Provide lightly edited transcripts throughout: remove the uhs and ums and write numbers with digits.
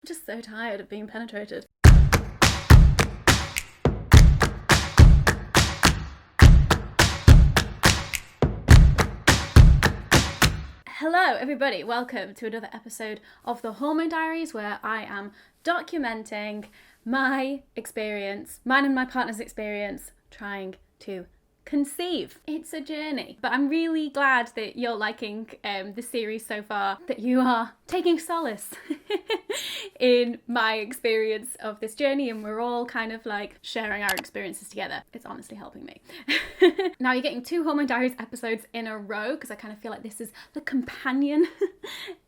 I'm just so tired of being penetrated. Hello everybody, welcome to another episode of the Hormone Diaries, where I am documenting my experience, mine and my partner's experience, trying to conceive. It's a journey, but I'm really glad that you're liking the series so far, that you are taking solace in my experience of this journey, and we're all kind of like sharing our experiences together. It's honestly helping me. Now you're getting 2 Hormone Diaries episodes in a row because I kind of feel like this is the companion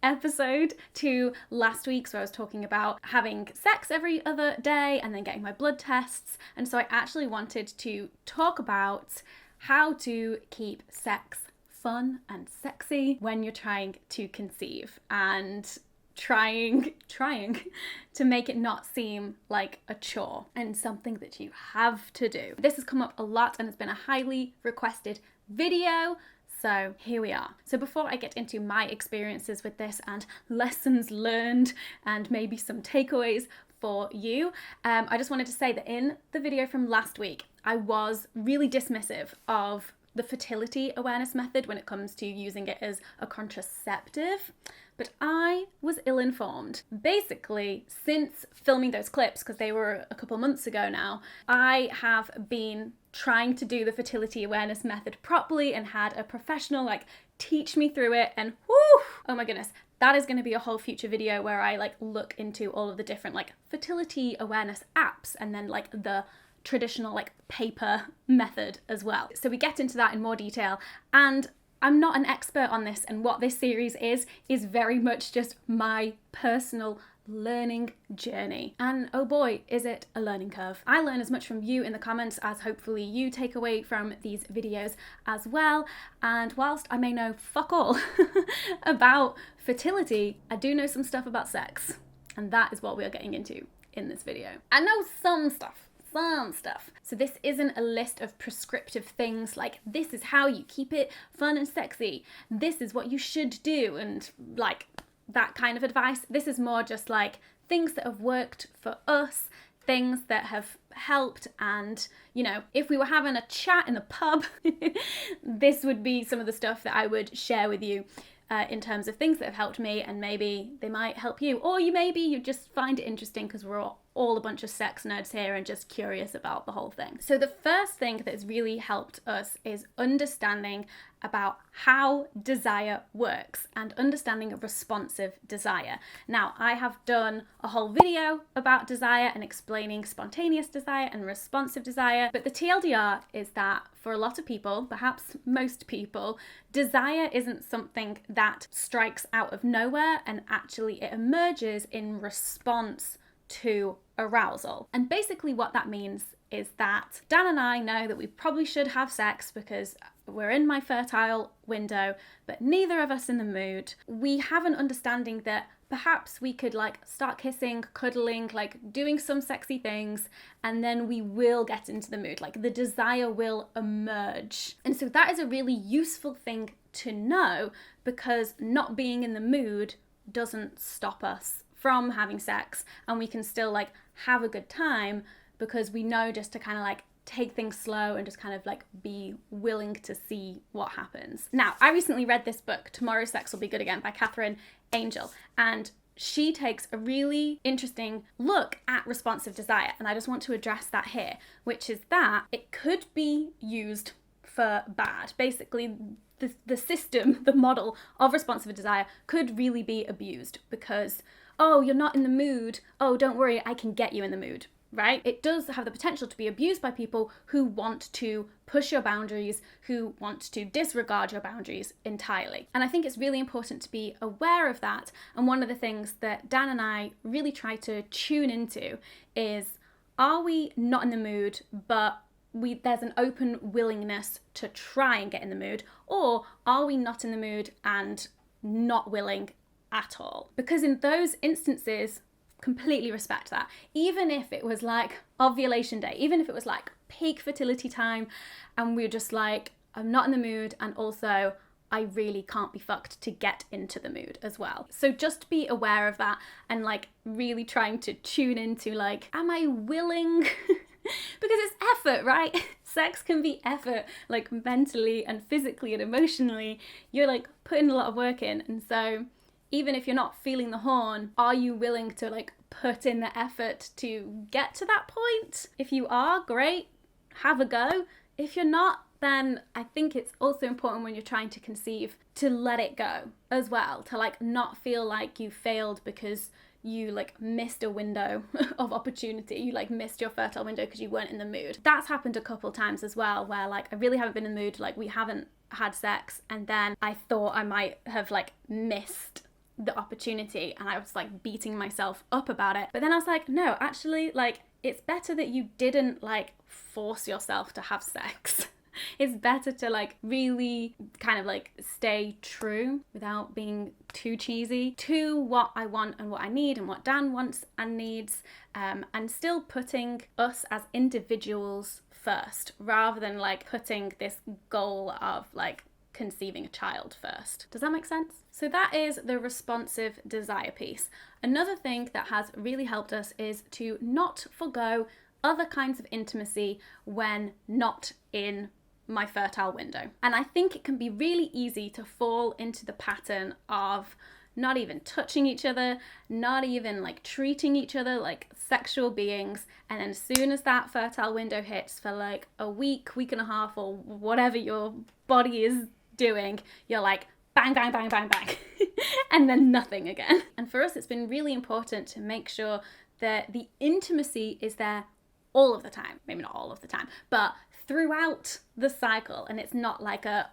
episode to last week's, where I was talking about having sex every other day and then getting my blood tests. And so I actually wanted to talk about how to keep sex fun and sexy when you're trying to conceive, and trying to make it not seem like a chore and something that you have to do. This has come up a lot and it's been a highly requested video, so here we are. So before I get into my experiences with this and lessons learned and maybe some takeaways for you, I just wanted to say that in the video from last week, I was really dismissive of the fertility awareness method when it comes to using it as a contraceptive, but I was ill-informed. Basically, since filming those clips, because they were a couple months ago now, I have been trying to do the fertility awareness method properly and had a professional teach me through it, and whoo, oh my goodness, that is going to be a whole future video where I look into all of the different fertility awareness apps, and then the traditional paper method as well. So we get into that in more detail, and I'm not an expert on this, and what this series is very much just my personal learning journey. And oh boy, is it a learning curve. I learn as much from you in the comments as hopefully you take away from these videos as well. And whilst I may know fuck all about fertility, I do know some stuff about sex, and that is what we are getting into in this video. I know some stuff. So this isn't a list of prescriptive things like this is how you keep it fun and sexy, this is what you should do, and that kind of advice. This is more just things that have worked for us, things that have helped, and if we were having a chat in the pub, this would be some of the stuff that I would share with you. In terms of things that have helped me, and maybe they might help you, or you just find it interesting because we're all a bunch of sex nerds here and just curious about the whole thing. So the first thing that has really helped us is understanding about how desire works and understanding responsive desire. Now, I have done a whole video about desire and explaining spontaneous desire and responsive desire, but the TLDR is that for a lot of people, perhaps most people, desire isn't something that strikes out of nowhere, and actually it emerges in response to arousal. And basically what that means is that Dan and I know that we probably should have sex because we're in my fertile window, but neither of us in the mood. We have an understanding that perhaps we could start kissing, cuddling, doing some sexy things, and then we will get into the mood. The desire will emerge. And so that is a really useful thing to know, because not being in the mood doesn't stop us from having sex, and we can still have a good time, because we know just to kind of take things slow and just kind of be willing to see what happens. Now, I recently read this book, Tomorrow's Sex Will Be Good Again, by Catherine Angel, and she takes a really interesting look at responsive desire, and I just want to address that here, which is that it could be used for bad. Basically, the system, the model of responsive desire could really be abused because, oh, you're not in the mood, oh, don't worry, I can get you in the mood. Right? It does have the potential to be abused by people who want to push your boundaries, who want to disregard your boundaries entirely. And I think it's really important to be aware of that. And one of the things that Dan and I really try to tune into is, are we not in the mood, but there's an open willingness to try and get in the mood, or are we not in the mood and not willing at all? Because in those instances, completely respect that. Even if it was ovulation day, even if it was peak fertility time, and we're just I'm not in the mood, and also I really can't be fucked to get into the mood as well. So just be aware of that and like really trying to tune into like, am I willing? Because it's effort, right? Sex can be effort, like mentally and physically and emotionally. You're like putting a lot of work in. And so even if you're not feeling the horn, are you willing to like put in the effort to get to that point? If you are, great, have a go. If you're not, then I think it's also important when you're trying to conceive to let it go as well, to like not feel like you failed because you like missed a window of opportunity, you like missed your fertile window because you weren't in the mood. That's happened a couple times as well, where like I really haven't been in the mood, like we haven't had sex, and then I thought I might have like missed the opportunity and I was like beating myself up about it. But then I was like, no, actually, like it's better that you didn't like force yourself to have sex. It's better to like really kind of like stay true without being too cheesy to what I want and what I need and what Dan wants and needs, and still putting us as individuals first rather than like putting this goal of like conceiving a child first. Does that make sense? So that is the responsive desire piece. Another thing that has really helped us is to not forgo other kinds of intimacy when not in my fertile window. And I think it can be really easy to fall into the pattern of not even touching each other, not even like treating each other like sexual beings. And then as soon as that fertile window hits for like a week, week and a half, or whatever your body is doing, you're like bang, bang, bang, bang, bang, and then nothing again. And for us, it's been really important to make sure that the intimacy is there all of the time. Maybe not all of the time, but throughout the cycle, and it's not like a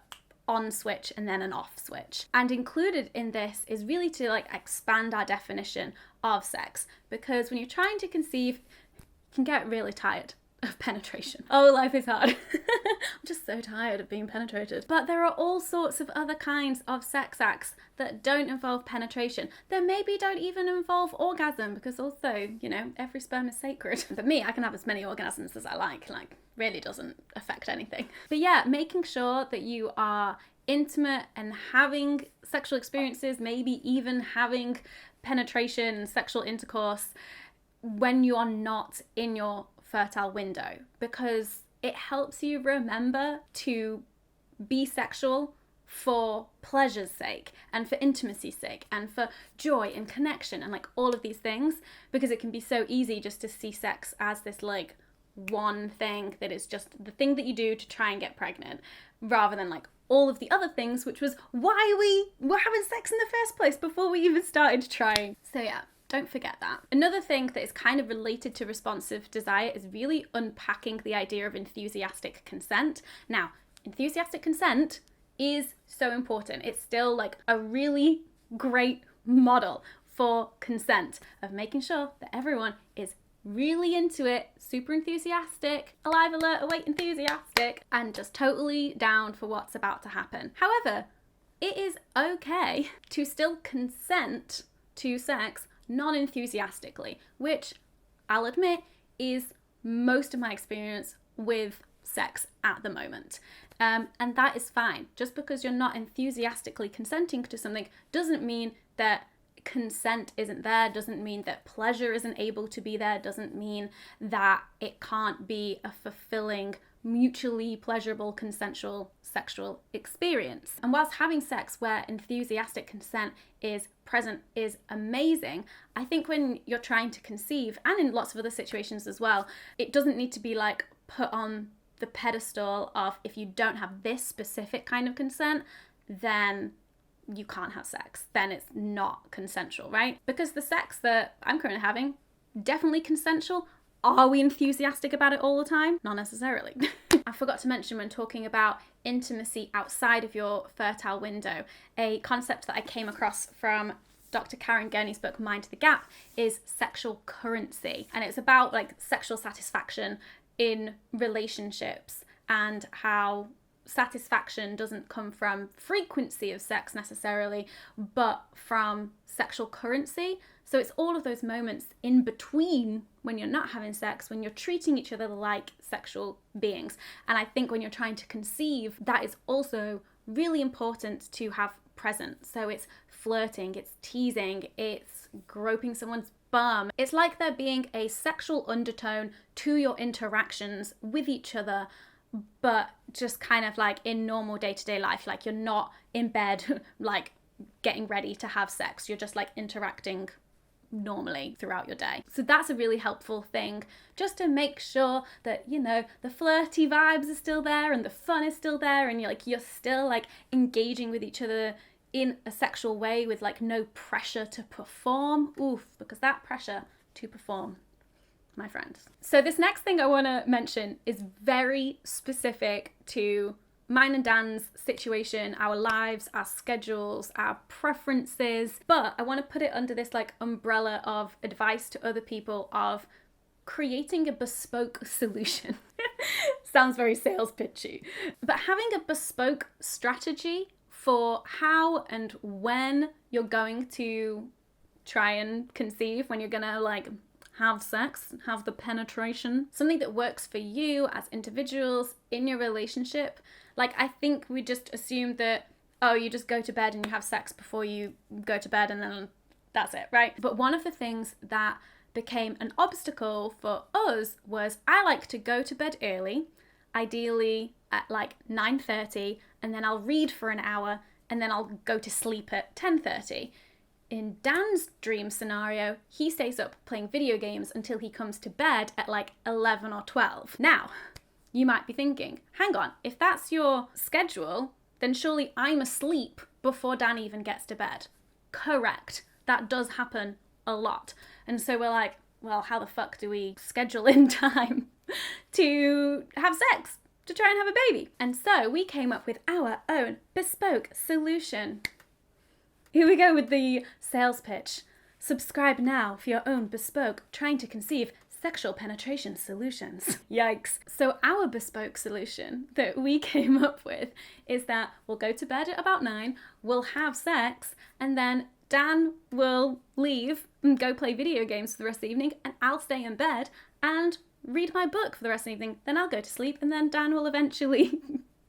on switch and then an off switch. And included in this is really to like expand our definition of sex, because when you're trying to conceive, you can get really tired of penetration. Oh, life is hard. I'm just so tired of being penetrated. But there are all sorts of other kinds of sex acts that don't involve penetration, that maybe don't even involve orgasm, because also, you know, every sperm is sacred. For me, I can have as many orgasms as I like really doesn't affect anything. But yeah, making sure that you are intimate and having sexual experiences, maybe even having penetration and sexual intercourse when you are not in your fertile window, because it helps you remember to be sexual for pleasure's sake and for intimacy's sake and for joy and connection and like all of these things, because it can be so easy just to see sex as this like one thing that is just the thing that you do to try and get pregnant, rather than like all of the other things, which was why we were having sex in the first place before we even started trying. So yeah, don't forget that. Another thing that is kind of related to responsive desire is really unpacking the idea of enthusiastic consent. Now, enthusiastic consent is so important. It's still like a really great model for consent, of making sure that everyone is really into it, super enthusiastic, alive, alert, awake, enthusiastic, and just totally down for what's about to happen. However, it is okay to still consent to sex non-enthusiastically, which I'll admit is most of my experience with sex at the moment. And that is fine. Just because you're not enthusiastically consenting to something doesn't mean that consent isn't there, doesn't mean that pleasure isn't able to be there, doesn't mean that it can't be a fulfilling, mutually pleasurable, consensual sexual experience. And whilst having sex where enthusiastic consent is present is amazing, I think when you're trying to conceive, and in lots of other situations as well, it doesn't need to be like put on the pedestal of, if you don't have this specific kind of consent, then you can't have sex, then it's not consensual, right? Because the sex that I'm currently having, definitely consensual. Are we enthusiastic about it all the time? Not necessarily. I forgot to mention, when talking about intimacy outside of your fertile window, a concept that I came across from Dr. Karen Gurney's book, Mind the Gap, is sexual currency. And it's about like sexual satisfaction in relationships, and how satisfaction doesn't come from frequency of sex necessarily, but from sexual currency. So it's all of those moments in between when you're not having sex, when you're treating each other like sexual beings. And I think when you're trying to conceive, that is also really important to have present. So it's flirting, it's teasing, it's groping someone's bum. It's like there being a sexual undertone to your interactions with each other, but just kind of like in normal day-to-day life. Like you're not in bed like getting ready to have sex, you're just like interacting normally throughout your day. So that's a really helpful thing, just to make sure that, you know, the flirty vibes are still there and the fun is still there, and you're still like engaging with each other in a sexual way with like no pressure to perform. Oof, because that pressure to perform, my friends. So this next thing I want to mention is very specific to mine and Dan's situation, our lives, our schedules, our preferences, but I want to put it under this like umbrella of advice to other people of creating a bespoke solution. Sounds very sales pitchy, but having a bespoke strategy for how and when you're going to try and conceive, when you're gonna like have sex, have the penetration, something that works for you as individuals in your relationship. Like, I think we just assumed that, oh, you just go to bed and you have sex before you go to bed and then that's it, right? But one of the things that became an obstacle for us was I like to go to bed early, ideally at like 9:30, and then I'll read for an hour and then I'll go to sleep at 10:30. In Dan's dream scenario, he stays up playing video games until he comes to bed at like 11 or 12. Now, you might be thinking, hang on, if that's your schedule, then surely I'm asleep before Dan even gets to bed. Correct. That does happen a lot. And so we're like, well, how the fuck do we schedule in time to have sex, to try and have a baby? And so we came up with our own bespoke solution. Here we go with the sales pitch. Subscribe now for your own bespoke trying to conceive sexual penetration solutions. Yikes. So our bespoke solution that we came up with is that we'll go to bed at about 9, we'll have sex, and then Dan will leave and go play video games for the rest of the evening, and I'll stay in bed and read my book for the rest of the evening. Then I'll go to sleep, and then Dan will eventually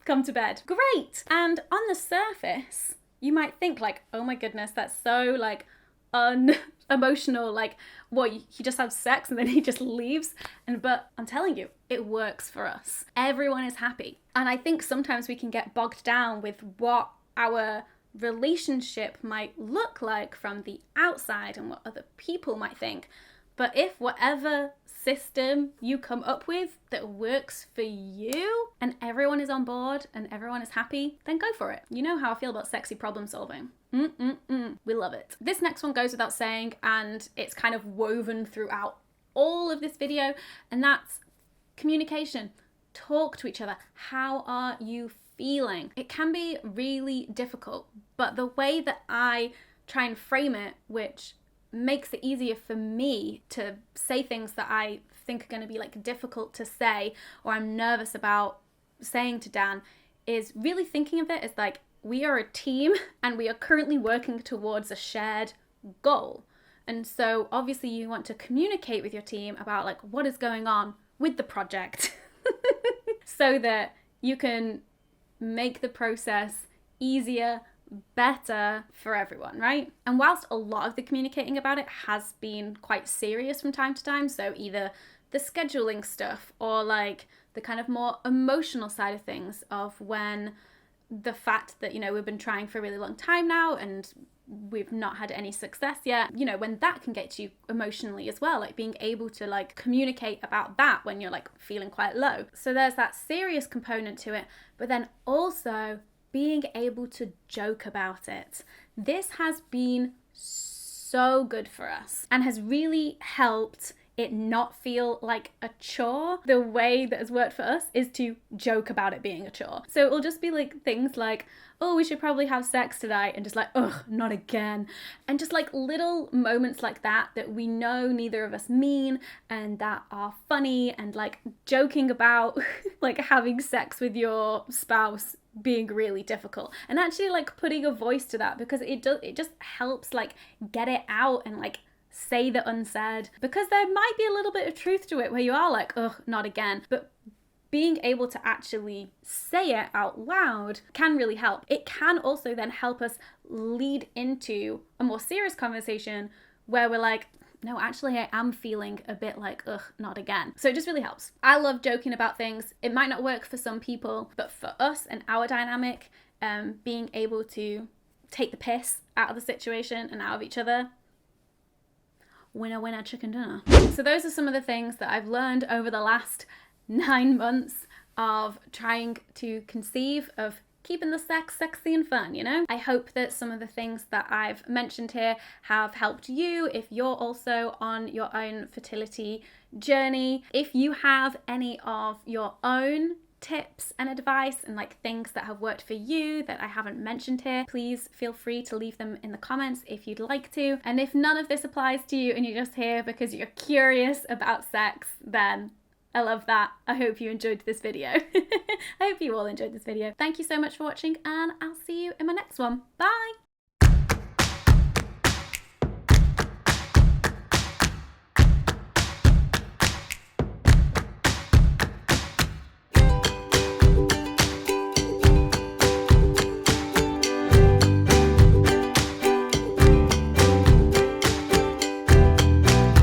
come to bed. Great! And on the surface, you might think like, oh my goodness, that's so like unemotional, like what, he just has sex and then he just leaves. But I'm telling you, it works for us. Everyone is happy. And I think sometimes we can get bogged down with what our relationship might look like from the outside and what other people might think. But if whatever system you come up with that works for you and everyone is on board and everyone is happy, then go for it. You know how I feel about sexy problem solving. We love it. This next one goes without saying, and it's kind of woven throughout all of this video, and that's communication. Talk to each other. How are you feeling? It can be really difficult, but the way that I try and frame it, which makes it easier for me to say things that I think are going to be like difficult to say or I'm nervous about saying to Dan, is really thinking of it as like, we are a team and we are currently working towards a shared goal. And so obviously you want to communicate with your team about like what is going on with the project so that you can make the process easier, better for everyone, right? And whilst a lot of the communicating about it has been quite serious from time to time, so either the scheduling stuff or like the kind of more emotional side of things of when the fact that, you know, we've been trying for a really long time now and we've not had any success yet, you know, when that can get to you emotionally as well, like being able to like communicate about that when you're like feeling quite low. So there's that serious component to it, but then also being able to joke about it. This has been so good for us and has really helped it not feel like a chore. The way that has worked for us is to joke about it being a chore. So it will just be like things like, oh, we should probably have sex tonight, and just like, ugh, not again. And just like little moments like that that we know neither of us mean and that are funny, and like joking about like having sex with your spouse being really difficult, and actually like putting a voice to that, because it just helps like get it out and like say the unsaid, because there might be a little bit of truth to it where you are like, ugh, not again. But being able to actually say it out loud can really help. It can also then help us lead into a more serious conversation where we're like, no, actually, I am feeling a bit like, ugh, not again. So it just really helps. I love joking about things. It might not work for some people, but for us and our dynamic, being able to take the piss out of the situation and out of each other, winner, winner, chicken dinner. So those are some of the things that I've learned over the last 9 months of trying to conceive, of keeping the sex sexy and fun, you know? I hope that some of the things that I've mentioned here have helped you if you're also on your own fertility journey. If you have any of your own tips and advice and like things that have worked for you that I haven't mentioned here, please feel free to leave them in the comments if you'd like to. And if none of this applies to you and you're just here because you're curious about sex, then I love that. I hope you enjoyed this video. I hope you all enjoyed this video. Thank you so much for watching, and I'll see you in my next one. Bye!